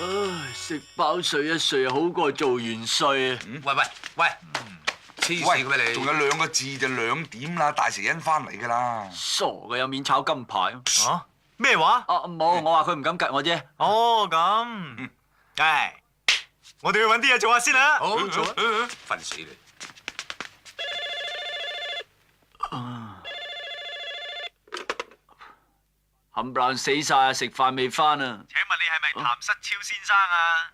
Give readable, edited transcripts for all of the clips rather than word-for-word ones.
唉，食飽睡一睡好過做元帥啊！喂，黐線嘅咩你？仲有2個字就2點啦，大蛇欣翻嚟㗎啦。傻嘅，有面炒金牌啊？咩話？冇，我話佢唔敢吉我啫。哦咁，唉，我哋去搵啲嘢做下先啦。好做啊！瞓死你！冚唪唥死晒，食飯未翻啊！請問你係咪譚失超先生啊？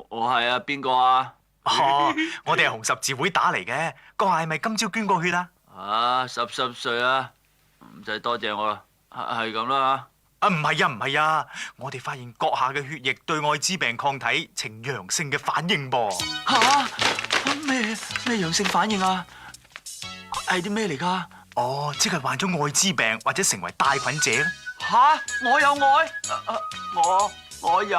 我係啊，邊個啊？哦，我哋係紅十字會打嚟嘅，閣下係咪今朝捐過血啊？啊，10歲啊，唔使多謝我啦，係咁啦。啊，唔係啊，我哋發現閣下嘅血液對艾滋病抗體呈陽性嘅反應噃。吓？咩陽性反應啊？係啲咩嚟噶？哦，即係患咗艾滋病或者成為帶菌者咧。吓？我有愛？我有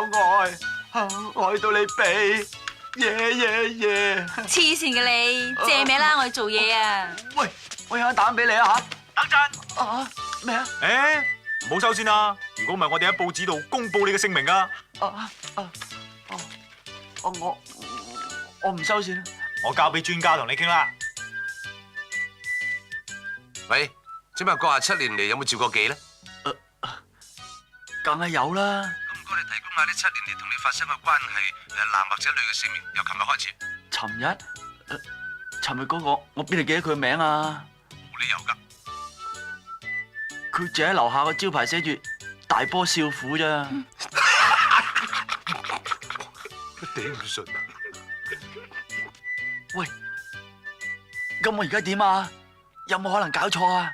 愛，愛到你痹，耶！黐線嘅你，借名啦，我哋做嘢啊！喂，我有一膽俾你啊吓！等陣。咩啊？誒，唔好收先啦！如果唔係，我哋喺報紙度公布你嘅姓名噶。我唔收錢。我交俾專家同你傾啦。喂，請問閣下7年嚟有冇召過妓咧？梗係有啦。咁唔該，你提供下呢7年嚟同你發生嘅關係，男或者女嘅姓名，由琴日開始。尋日嗰個，我邊度記得佢嘅名啊？冇理由㗎。佢住喺樓下個招牌寫住大波少婦咋。頂唔順啊！喂，咁我而家點啊？有冇可能搞錯啊？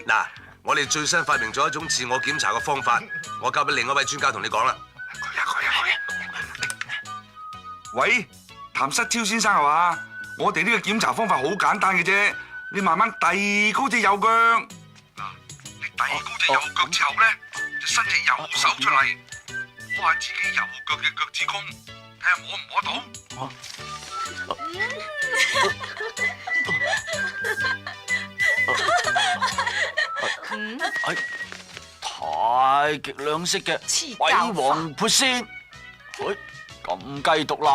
嗱，我哋最新發明咗一種自我檢查嘅方法，我交俾另一位專家同你講啦。喂，譚失超先生係嘛？我哋呢個檢查方法好簡單嘅啫，你慢慢遞高隻右腳。嗱，你遞高隻右腳之後咧，就伸隻右手出嚟，摸下自己右腳嘅腳趾公，睇下摸唔摸到。太極兩式嘅鬼王潑仙，咁雞獨立，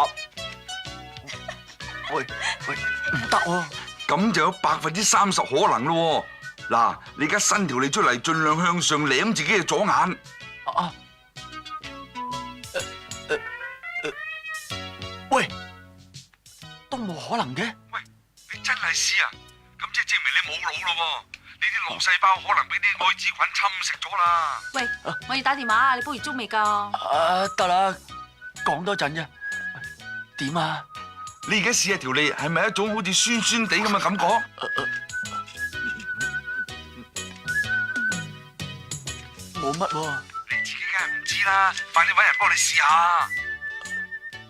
喂，唔得喎，咁就有30%可能咯。嗱，你而家伸條脷出嚟，盡量向上舐自己嘅左眼。喂，都冇可能嘅。喂，你真係試啊？咁即係證明你冇腦咯。你啲腦細胞可能俾啲艾滋菌侵蝕咗啦。喂，我要打電話啊！你煲完粥未㗎？得啦，講多陣啫。點啊？你而家試下條脷係咪一種好似酸酸地咁嘅感覺？冇乜喎。你自己梗係唔知啦，快啲搵人幫你試下。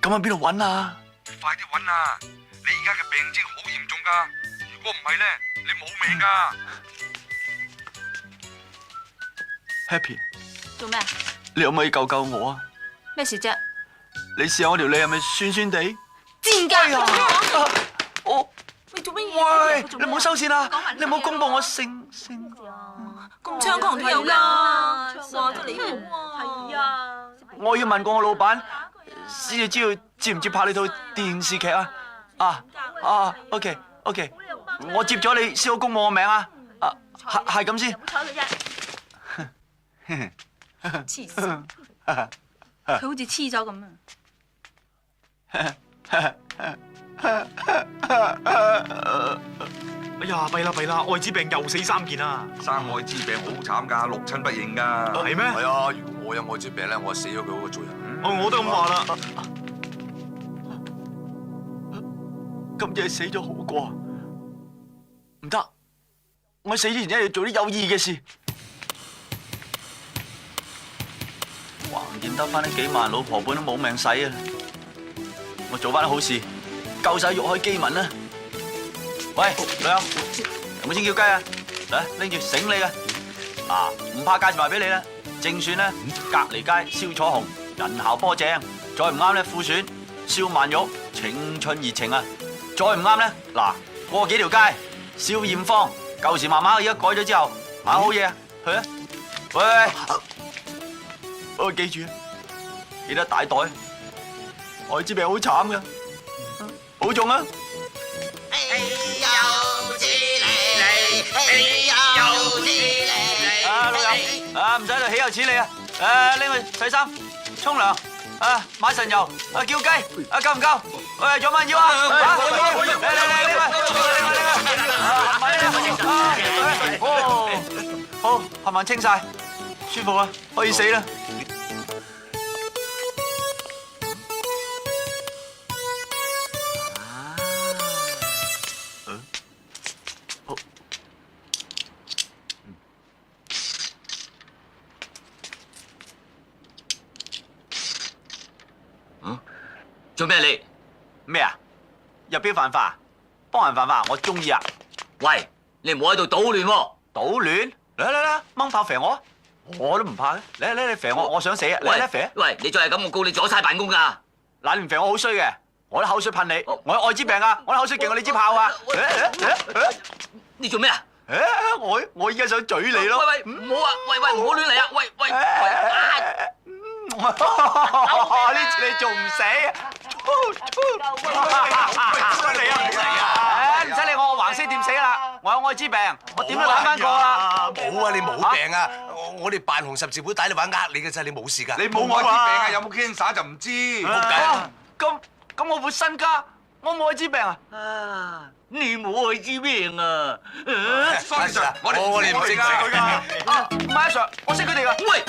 咁喺邊度搵啊？快啲搵啊！你而家嘅病徵好嚴重噶，如果唔係咧，你冇命噶。Happy，做咩？你可唔可以救救我啊？咩事啫？你試下我條脷係咪酸酸地？賤格！我你做乜嘢？喂，你唔好收線啦！你唔好公布我姓。咁猖狂都有㗎，話得你好係啊！我要問過我老闆先至知道接唔接拍呢套電視劇啊！OK，我接咗你先好公布我名啊！係咁先。睬佢啫！黐線，佢好似黐咗咁啊！哎呀，弊啦，艾滋病又死3件啦！生艾滋病好慘噶，6親不認噶。係咩？係啊，如果我有艾滋病咧，我死咗佢嗰個做人。我都咁話啦。咁即係死咗好過，唔得！我死之前一定要做啲有意義嘅事。橫掂得翻呢幾萬，老婆本都冇命使啊！我做翻啲好事，救晒玉海饑民啦！喂，女友，有冇清叫雞啊？嚟拎住醒你嘅，唔怕介紹埋俾你啦。正選咧，隔離街燒楚紅，人姣波正；再唔啱咧，副選燒鰻肉，青春熱情啊！再唔啱咧，嗱，過幾條街燒艷芳，舊時麻麻，而家改咗之後，買好嘢啊！去啊！喂！不過記住，記得帶袋。艾滋病好慘噶，保重啊！啊，老友，啊唔使啦，豈有此理啊！拎去洗衫、沖涼，買神油，叫雞，夠唔夠？喂，仲有乜要啊？好，冚唪唥清晒，舒服啦，可以死啦。做咩你？咩啊？入標犯法，幫人犯法，我中意啊！喂，你唔好喺度搗亂喎！搗亂，嚟，掹炮肥我，我都唔怕嘅。嚟肥我，我想死啊！嚟肥！喂，你再係咁，我告你阻差辦公㗎！嗱，你唔肥我好衰嘅，我啲口水噴你，我有艾滋病啊！我啲口水勁過你支炮啊！你做咩啊？我依家想嘴你咯！喂，唔好啊！喂，唔好亂嚟啊！喂！呢次你仲唔死啊？唔使理我，我橫死掂死啦！我有艾滋病，我點都揾翻個啦！冇啊，你冇病啊！我哋扮紅十字會帶你玩呃你嘅啫，你冇事㗎。你冇艾滋病啊？有冇 cancer 就唔知。冇計。咁我活身家，我冇艾滋病啊！你冇艾滋病啊Sorry sir，我哋唔識唔係啊 Sir，我識佢哋㗎。喂！